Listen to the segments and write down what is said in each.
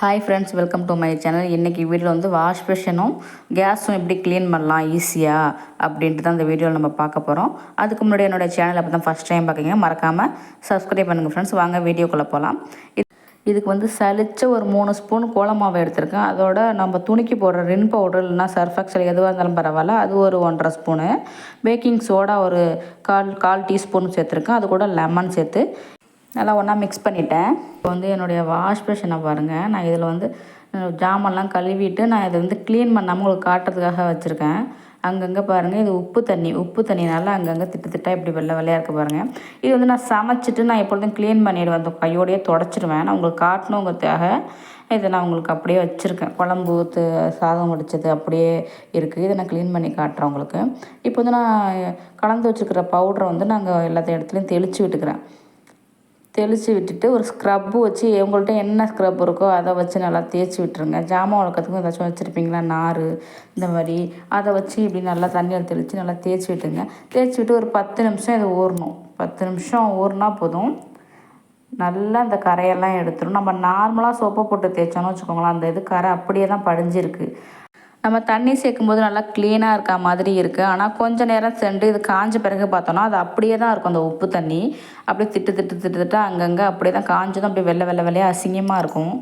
Hi friends, welcome to my channel. இன்றைக்கி வீட்டில் வந்து வாஷ் பேஷனும் கேஸும் எப்படி க்ளீன் பண்ணலாம் ஈஸியாக அப்படின்ட்டு தான் இந்த வீடியோவில் நம்ம பார்க்க போகிறோம். அதுக்கு முன்னாடி என்னோடய சேனல் அப்போ தான் ஃபஸ்ட் டைம் பார்க்குறீங்க, மறக்காமல் சப்ஸ்கிரைப் பண்ணுங்கள் ஃப்ரெண்ட்ஸ். வாங்க வீடியோக்குள்ளே போகலாம். இதுக்கு வந்து சலிச்ச ஒரு 3 ஸ்பூன் கோலமாவை எடுத்திருக்கேன். அதோட நம்ம துணிக்கு போடுற ரின் பவுடர் இல்லைனா சர்ஃபெக்சல் எதுவாக இருந்தாலும் பரவாயில்ல, அது ஒரு 1.5 ஸ்பூனு, பேக்கிங் சோடா ஒரு கால் டீஸ்பூன் சேர்த்துருக்கேன். அது கூட லெமன் சேர்த்து நல்லா ஒன்றா மிக்ஸ் பண்ணிட்டேன். இப்போ வந்து என்னுடைய வாஷ் பேஷனை பாருங்கள். நான் இதில் வந்து ஜாமான்லாம் கழுவிட்டு நான் இதை வந்து க்ளீன் பண்ணாமல் உங்களுக்கு காட்டுறதுக்காக வச்சுருக்கேன். அங்கங்கே பாருங்கள், இது உப்பு தண்ணினால அங்கங்கே திட்டாக இப்படி வெள்ளையாக இருக்க பாருங்கள். இது வந்து நான் சமைச்சிட்டு நான் எப்பொழுதும் க்ளீன் பண்ணிவிடுவேன், அந்த கையோடையே தொடச்சிடுவேன். நான் உங்களுக்கு காட்டணுங்கிறதுக்காக இதை நான் உங்களுக்கு அப்படியே வச்சுருக்கேன். குழம்பு சாதம் வடித்தது அப்படியே இருக்குது. இதை நான் க்ளீன் பண்ணி காட்டுறேன் உங்களுக்கு. இப்போ வந்து நான் கலந்து வச்சுருக்கிற பவுடரை வந்து நாங்கள் எல்லாத்த இடத்துலையும் தெளித்து விட்டுட்டு ஒரு ஸ்க்ரப்பு வச்சு, உங்கள்கிட்ட என்ன ஸ்க்ரப் இருக்கோ அதை வச்சு நல்லா தேய்ச்சி விட்டுருங்க. ஜாமான் வளர்க்கறதுக்கும் ஏதாச்சும் வச்சுருப்பீங்களா, நார் இந்த மாதிரி, அதை வச்சு இப்படி நல்லா தண்ணியில் தெளித்து நல்லா தேய்ச்சி விட்டுருங்க. தேய்ச்சி விட்டு ஒரு 10 நிமிஷம் இது ஊறணும். 10 நிமிஷம் ஊறினா போதும். நல்லா அந்த கரையெல்லாம் எடுத்துடும். நம்ம நார்மலாக சோப்பை போட்டு தேய்ச்சோன்னு வச்சுக்கோங்களேன், அந்த இது கரை அப்படியே தான் படிஞ்சிருக்கு. நம்ம தண்ணி சேர்க்கும்போது நல்லா க்ளீனாக இருக்கா மாதிரி இருக்குது. ஆனால் கொஞ்சம் நேரம் சென்று இது காஞ்ச பிறகு பார்த்தோன்னா அது அப்படியே தான் இருக்கும். அந்த உப்பு தண்ணி அப்படியே திட்டு அங்கங்கே அப்படியே தான் காஞ்சதும் அப்படியே வெள்ளையாக அசிங்கமாக இருக்கும்.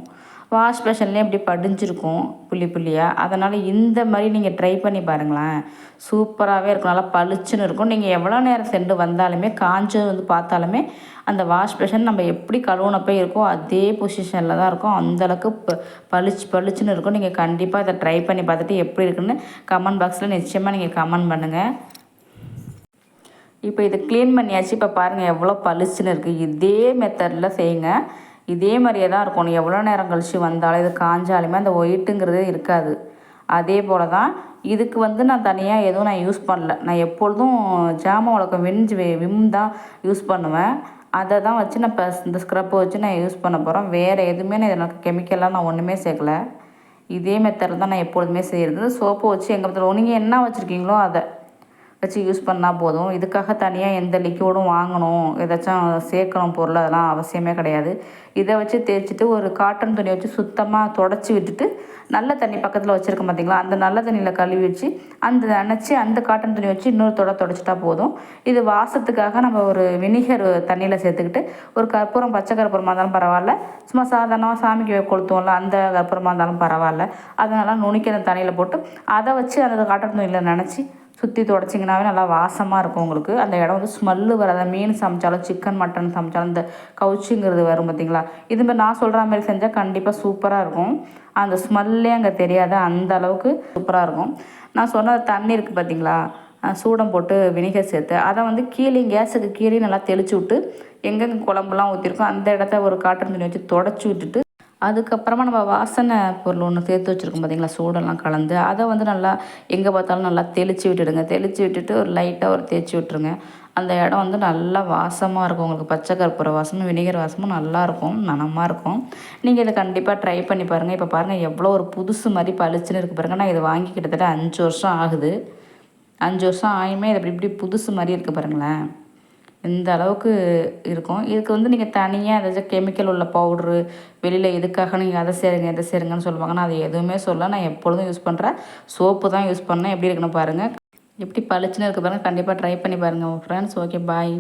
வாஷ் பேஷன்லேயே இப்படி படிஞ்சிருக்கும் புள்ளியாக. அதனால் இந்த மாதிரி நீங்கள் ட்ரை பண்ணி பாருங்களேன், சூப்பராகவே இருக்கும். நல்லா பளிச்சுன்னு இருக்கும். நீங்கள் எவ்வளோ நேரம் சென்று வந்தாலுமே காஞ்சது வந்து பார்த்தாலுமே அந்த வாஷ் பேஷன் நம்ம எப்படி கழுவுனப்போ இருக்கோ அதே பொசிஷனில் தான் இருக்கும். அந்தளவுக்கு பளிச்சுன்னு இருக்கும். நீங்கள் கண்டிப்பாக இதை ட்ரை பண்ணி பார்த்துட்டு எப்படி இருக்குன்னு கமெண்ட் பாக்ஸில் நிச்சயமாக நீங்கள் கமெண்ட் பண்ணுங்கள். இப்போ இதை க்ளீன் பண்ணியாச்சு. இப்போ பாருங்கள் எவ்வளோ பளிச்சுன்னு இருக்குது. இதே மெத்தடில் செய்யுங்க. இதே மாதிரியே தான் இருக்கும். எவ்வளோ நேரம் கழித்து வந்தாலும் இது காஞ்சாலுமே அந்த ஒயிட்டுங்கிறது இருக்காது. அதே போல் தான் இதுக்கு வந்து நான் தனியாக எதுவும் நான் யூஸ் பண்ணல. நான் எப்பொழுதும் ஜாமான் விளக்க விம் தான் யூஸ் பண்ணுவேன். அதை தான் வச்சு நான் இப்போ இந்த ஸ்க்ரப்பை வச்சு நான் யூஸ் பண்ண போகிறேன். வேறு எதுவுமே நான் எனக்கு கெமிக்கலாக நான் ஒன்றுமே சேர்க்கலை. இதே மெத்தடில் தான் நான் எப்பொழுதுமே செய்கிறது. சோப்பை வச்சு எங்கள் பக்கத்தில் நீங்கள் என்ன வச்சுருக்கீங்களோ அதை வச்சு யூஸ் பண்ணால் போதும். இதுக்காக தனியாக எந்த லிக்விடும் வாங்கணும், ஏதாச்சும் சேர்க்கணும் பொருள், அதெல்லாம் அவசியமே கிடையாது. இதை வச்சு தேய்ச்சிட்டு ஒரு காட்டன் துணி வச்சு சுத்தமாக தொடச்சி விட்டுட்டு நல்ல தண்ணி பக்கத்தில் வச்சுருக்கோம் பார்த்தீங்களா, அந்த நல்ல தண்ணியில் கழுவி வச்சு அந்த காட்டன் துணி வச்சு இன்னொரு தொடச்சிட்டா போதும். இது வாசத்துக்காக நம்ம ஒரு வினிகர் தண்ணியில் சேர்த்துக்கிட்டு ஒரு கற்பூரம், பச்சை கற்பூரமாக இருந்தாலும் பரவாயில்ல, சும்மா சாதாரணமாக சாமிக்கு கொளுத்துவோம்ல அந்த கற்பூரமாக இருந்தாலும் பரவாயில்ல, அதனால் நுணுக்கி அந்த தண்ணியில் போட்டு அதை வச்சு அந்த காட்டன் துணியில் நினச்சி சுற்றி தொடச்சிங்கனாவே நல்லா வாசமாக இருக்கும் உங்களுக்கு. அந்த இடம் வந்து ஸ்மெல்லு வராத. மீன் சமைச்சாலும் சிக்கன் மட்டன் சமைச்சாலும் இந்த கவுச்சிங்கிறது வரும் பார்த்தீங்களா, இதுமாதிரி நான் சொல்கிற மாதிரி செஞ்சால் கண்டிப்பாக சூப்பராக இருக்கும். அந்த ஸ்மெல்லே அங்கே தெரியாத அந்த அளவுக்கு சூப்பராக இருக்கும். நான் சொன்ன தண்ணி இருக்குது பார்த்தீங்களா, சூடம் போட்டு வினிகர் சேர்த்து அதை வந்து கேஸுக்கு கீழே நல்லா தெளித்து விட்டு எங்கெங்கே குழம்புலாம் ஊற்றிருக்கோம் அந்த இடத்த ஒரு காட்டன் துணி வச்சு தொடச்சி விட்டுட்டு அதுக்கப்புறமா நம்ம வாசனை பொருள் ஒன்று சேர்த்து வச்சுருக்கோம் பார்த்தீங்களா, சூடெல்லாம் கலந்து, அதை வந்து நல்லா எங்கே பார்த்தாலும் நல்லா தெளித்து விட்டுடுங்க. தெளித்து விட்டுட்டு ஒரு லைட்டாக ஒரு தேய்ச்சி விட்டுருங்க. அந்த இடம் வந்து நல்லா வாசமாக இருக்கும். உங்களுக்கு பச்சை கற்பூர வாசமும் வினிகர் வாசமும் நல்லாயிருக்கும், மணமாக இருக்கும். நீங்கள் இதை கண்டிப்பாக ட்ரை பண்ணி பாருங்கள். இப்போ பாருங்கள் எவ்வளோ ஒரு புதுசு மாதிரி பளிச்சுன்னு இருக்குது பாருங்கள். நான் இதை வாங்கி கிட்டத்தட்ட 5 வருஷம் ஆகுது. 5 வருஷம் ஆகியுமே இது இப்படி புதுசு மாதிரி இருக்குது பாருங்களேன். இந்த அளவுக்கு இருக்கும். இதுக்கு வந்து நீங்கள் தனியாக ஏதாச்சும் கெமிக்கல் உள்ள பவுட்ரு வெளியில் எதுக்காக நீங்கள் அதை சேருங்கன்னு சொல்லுவாங்க. நான் அதை எதுவுமே சொல்ல. நான் எப்பொழுதும் யூஸ் பண்ணுறேன் சோப்பு தான் யூஸ் பண்ணேன். எப்படி இருக்குன்னு பாருங்கள், எப்படி பளிச்சுன்னு இருக்குது பாருங்கள். கண்டிப்பாக ட்ரை பண்ணி பாருங்கள் ஃப்ரெண்ட்ஸ். ஓகே, பாய்.